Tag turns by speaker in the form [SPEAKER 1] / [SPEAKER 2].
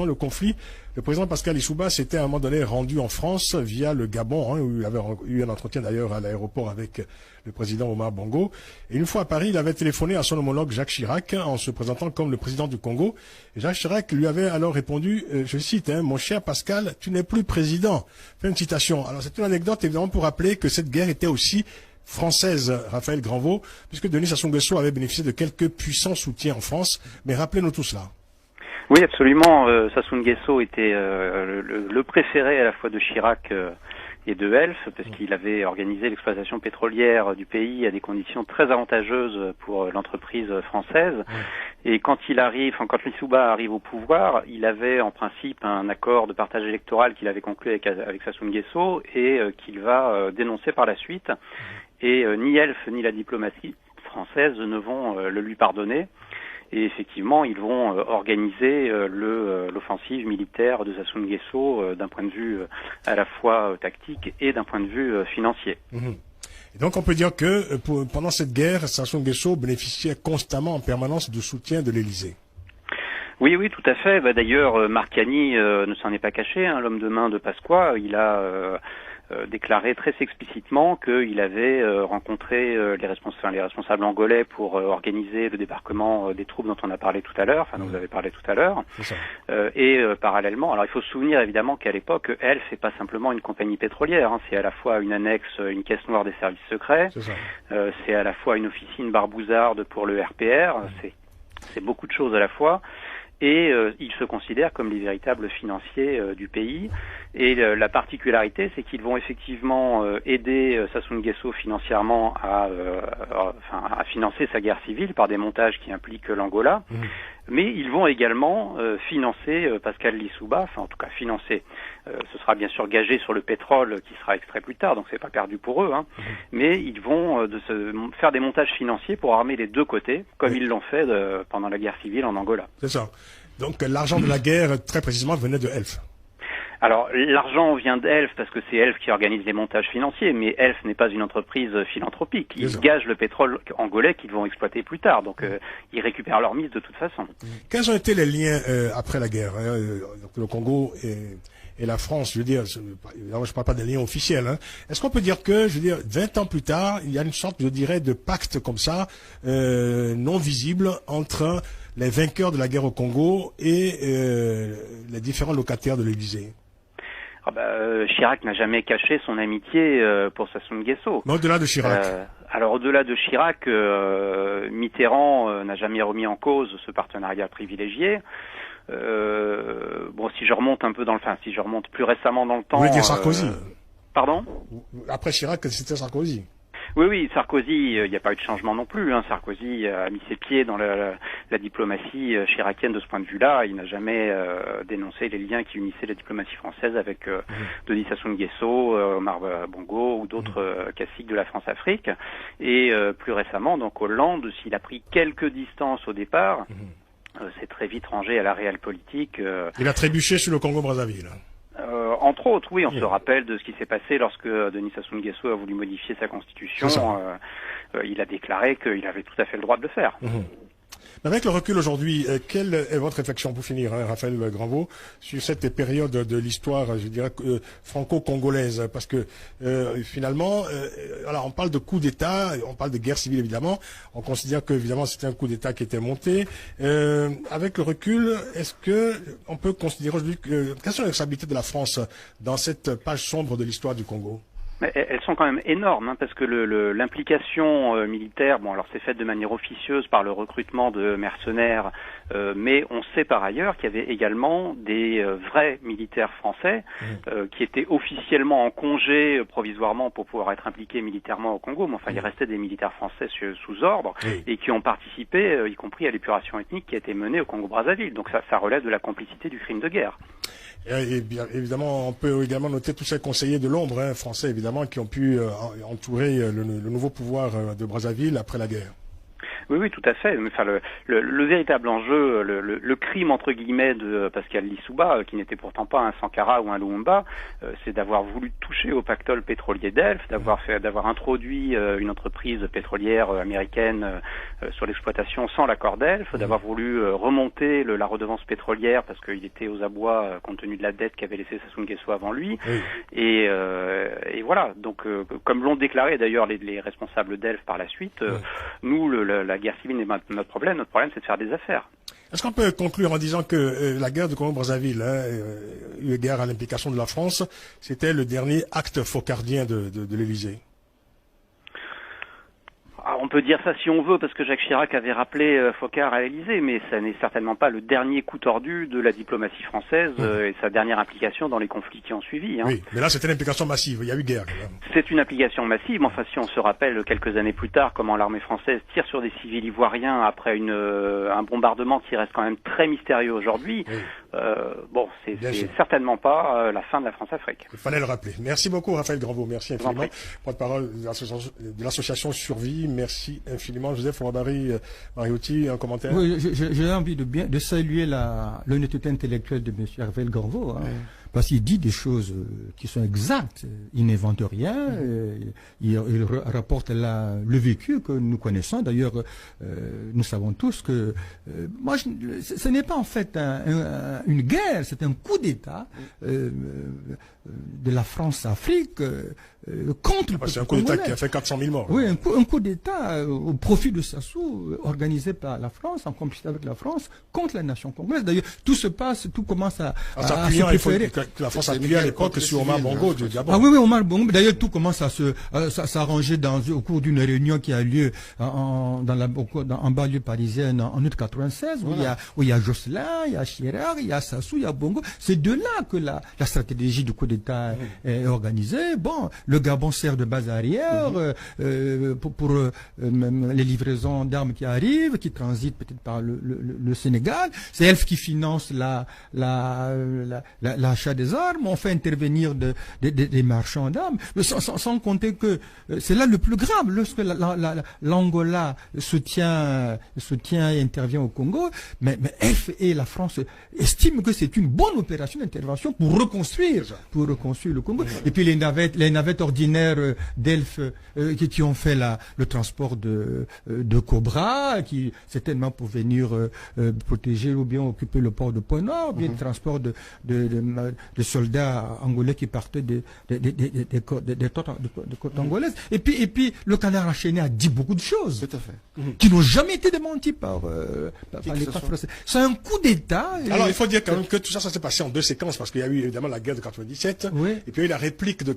[SPEAKER 1] Le conflit, le président Pascal Lissouba s'était à un moment donné rendu en France via le Gabon, où il avait eu un entretien d'ailleurs à l'aéroport avec le président Omar Bongo. Et une fois à Paris, il avait téléphoné à son homologue Jacques Chirac en se présentant comme le président du Congo. Et Jacques Chirac lui avait alors répondu, je cite, mon cher Pascal, tu n'es plus président. Fait une citation. Alors c'est une anecdote évidemment pour rappeler que cette guerre était aussi française, Raphaël Granvaux, puisque Denis Sassou Nguesso avait bénéficié de quelques puissants soutiens en France. Mais rappelez-nous tout cela.
[SPEAKER 2] Oui, absolument. Sassou Nguesso était le préféré à la fois de Chirac et de Elf, parce qu'il avait organisé l'exploitation pétrolière du pays à des conditions très avantageuses pour l'entreprise française. Et quand quand Lissouba arrive au pouvoir, il avait en principe un accord de partage électoral qu'il avait conclu avec Sassou Nguesso et qu'il va dénoncer par la suite. Et ni Elf ni la diplomatie française ne vont le lui pardonner. Et effectivement, ils vont organiser l'offensive militaire de Sassou Nguesso d'un point de vue à la fois tactique et d'un point de vue financier.
[SPEAKER 1] Et donc on peut dire que pendant cette guerre, Sassou Nguesso bénéficiait constamment en permanence du soutien de l'Élysée.
[SPEAKER 2] Oui, tout à fait. D'ailleurs, Marcani ne s'en est pas caché, l'homme de main de Pasqua. Il a déclaré très explicitement qu'il avait rencontré les responsables angolais pour organiser le débarquement des troupes dont on a parlé tout à l'heure, dont vous avez parlé tout à l'heure. Et parallèlement, alors il faut se souvenir évidemment qu'à l'époque, Elf n'est pas simplement une compagnie pétrolière, c'est à la fois une annexe, une caisse noire des services secrets, c'est à la fois une officine barbouzarde pour le RPR, c'est beaucoup de choses à la fois. Et ils se considèrent comme les véritables financiers du pays. Et la particularité, c'est qu'ils vont effectivement aider Sassou Nguesso financièrement à financer sa guerre civile par des montages qui impliquent l'Angola. Mais ils vont également financer Pascal Lissouba, en tout cas financer. Ce sera bien sûr gagé sur le pétrole qui sera extrait plus tard, donc c'est pas perdu pour eux. Mais ils vont faire des montages financiers pour armer les deux côtés, comme ils l'ont fait pendant la guerre civile en Angola.
[SPEAKER 1] C'est ça. Donc l'argent de la guerre, très précisément, venait de Elf.
[SPEAKER 2] Alors, l'argent vient d'Elf parce que c'est Elf qui organise les montages financiers, mais Elf n'est pas une entreprise philanthropique. Ils gagent le pétrole angolais qu'ils vont exploiter plus tard, donc ils récupèrent leur mise de toute façon.
[SPEAKER 1] Quels ont été les liens après la guerre le Congo et la France, je veux dire, évidemment, je ne parle pas des liens officiels. Est-ce qu'on peut dire que, 20 ans plus tard, il y a une sorte, je dirais, de pacte comme ça, non visible, entre les vainqueurs de la guerre au Congo et les différents locataires de l'Élysée?
[SPEAKER 2] Chirac n'a jamais caché son amitié pour Sassou Nguesso.
[SPEAKER 1] Mais au-delà de Chirac.
[SPEAKER 2] Alors au-delà de Chirac, Mitterrand n'a jamais remis en cause ce partenariat privilégié. Si je remonte un peu si je remonte plus récemment dans le temps.
[SPEAKER 1] Vous voulez dire Sarkozy?
[SPEAKER 2] Pardon?
[SPEAKER 1] Après Chirac, c'était Sarkozy.
[SPEAKER 2] Oui, Sarkozy, il n'y a pas eu de changement non plus. Sarkozy a mis ses pieds dans la diplomatie chiracienne de ce point de vue-là. Il n'a jamais dénoncé les liens qui unissaient la diplomatie française avec Denis Sassou Nguesso, Omar Bongo ou d'autres caciques de la France-Afrique. Et plus récemment, donc Hollande, s'il a pris quelques distances au départ, s'est très vite rangé à la réelle politique.
[SPEAKER 1] Il a trébuché sur le Congo-Brazzaville.
[SPEAKER 2] Entre autres, oui, on se rappelle de ce qui s'est passé lorsque Denis Sassou Nguesso a voulu modifier sa constitution. Il a déclaré qu'il avait tout à fait le droit de le faire.
[SPEAKER 1] Avec le recul aujourd'hui, quelle est votre réflexion pour finir, Raphaël Granvaux, sur cette période de l'histoire, je dirais, franco-congolaise? Parce que finalement, on parle de coup d'État, on parle de guerre civile évidemment, on considère que évidemment c'était un coup d'État qui était monté. Avec le recul, est-ce que on peut considérer aujourd'hui quelles sont les responsabilités de la France dans cette page sombre de l'histoire du Congo?
[SPEAKER 2] Elles sont quand même énormes, parce que l'implication militaire, alors c'est fait de manière officieuse par le recrutement de mercenaires, mais on sait par ailleurs qu'il y avait également des vrais militaires français qui étaient officiellement en congé provisoirement pour pouvoir être impliqués militairement au Congo, mais il restait des militaires français sous ordre et qui ont participé, y compris à l'épuration ethnique qui a été menée au Congo-Brazzaville. Donc ça relève de la complicité du crime de guerre.
[SPEAKER 1] Et bien évidemment, on peut également noter tous ces conseillers de l'ombre français, évidemment, qui ont pu entourer le nouveau pouvoir de Brazzaville après la guerre.
[SPEAKER 2] Oui, oui, tout à fait. Enfin, le véritable enjeu, le crime entre guillemets de Pascal Lissouba, qui n'était pourtant pas un Sankara ou un Lumumba, c'est d'avoir voulu toucher au pactole pétrolier d'Elf, d'avoir introduit une entreprise pétrolière américaine sur l'exploitation sans l'accord d'Elf, d'avoir voulu remonter la redevance pétrolière parce qu'il était aux abois compte tenu de la dette qu'avait laissé Sassou Nguesso avant lui. Et voilà. Donc, comme l'ont déclaré d'ailleurs les responsables d'Elf par la suite, nous, la guerre civile n'est pas notre problème. Notre problème, c'est de faire des affaires.
[SPEAKER 1] Est-ce qu'on peut conclure en disant que la guerre de Congo-Brazzaville, eu égard à l'implication de la France, c'était le dernier acte focardien de l'Élysée?
[SPEAKER 2] On peut dire ça si on veut, parce que Jacques Chirac avait rappelé Foccart à l'Élysée, mais ça n'est certainement pas le dernier coup tordu de la diplomatie française et sa dernière implication dans les conflits qui ont suivi.
[SPEAKER 1] Oui, mais là c'était l'implication massive, il y a eu guerre.
[SPEAKER 2] C'est une implication massive, mais enfin si on se rappelle quelques années plus tard comment l'armée française tire sur des civils ivoiriens après un bombardement qui reste quand même très mystérieux aujourd'hui, c'est certainement pas la fin de la France-Afrique.
[SPEAKER 1] Il fallait le rappeler. Merci beaucoup Raphaël Granvaux, merci infiniment. Porte-parole de l'association Survie. Merci infiniment. Joseph Ouabari-Mariotti, un commentaire?
[SPEAKER 3] Oui, j'ai envie de saluer l'honnêteté intellectuelle de M. Raphaël Granvaux, parce qu'il dit des choses qui sont exactes. Il n'invente rien. Il rapporte le vécu que nous connaissons. D'ailleurs, nous savons tous que ce n'est pas en fait une guerre, c'est un coup d'État de la France-Afrique contre le peuple.
[SPEAKER 1] C'est un coup d'État qui a fait 400 000 morts.
[SPEAKER 3] Oui, un coup d'État au profit de Sassou, organisé par la France, en complicité avec la France, contre la nation congolaise. D'ailleurs, tout commence à se préférer.
[SPEAKER 1] La France appuyait à l'époque sur Omar Bongo du Gabon.
[SPEAKER 3] Ah oui, Omar Bongo. D'ailleurs, tout commence à s'arranger au cours d'une réunion qui a lieu en banlieue parisienne en août 96, où il y a Jocelyn, il y a Chirac, il y a Sassou, il y a Bongo. C'est de là que la stratégie du coup d'État est organisée. Bon, le Gabon sert de base arrière pour les livraisons d'armes qui arrivent, qui transitent peut-être par le Sénégal. C'est elle qui finance l'achat des armes. On fait intervenir des marchands d'armes. Sans compter que c'est là le plus grave. Lorsque l'Angola soutient et intervient au Congo, mais Elf et la France estiment que c'est une bonne opération d'intervention pour reconstruire le Congo. Et puis les navettes ordinaires d'Elf qui ont fait le transport de Cobra, qui certainement pour venir protéger ou bien occuper le port de Point-Nord, bien le transport de soldats angolais qui partaient des côtes angolaises. Et puis le canard enchaîné a dit beaucoup de choses.
[SPEAKER 4] Tout à fait.
[SPEAKER 3] Qui n'ont jamais été démenties par l'État français. C'est un coup d'État.
[SPEAKER 1] Alors il faut dire quand même que tout ça s'est passé en deux séquences, parce qu'il y a eu évidemment la guerre de 97, et puis il y a eu la réplique de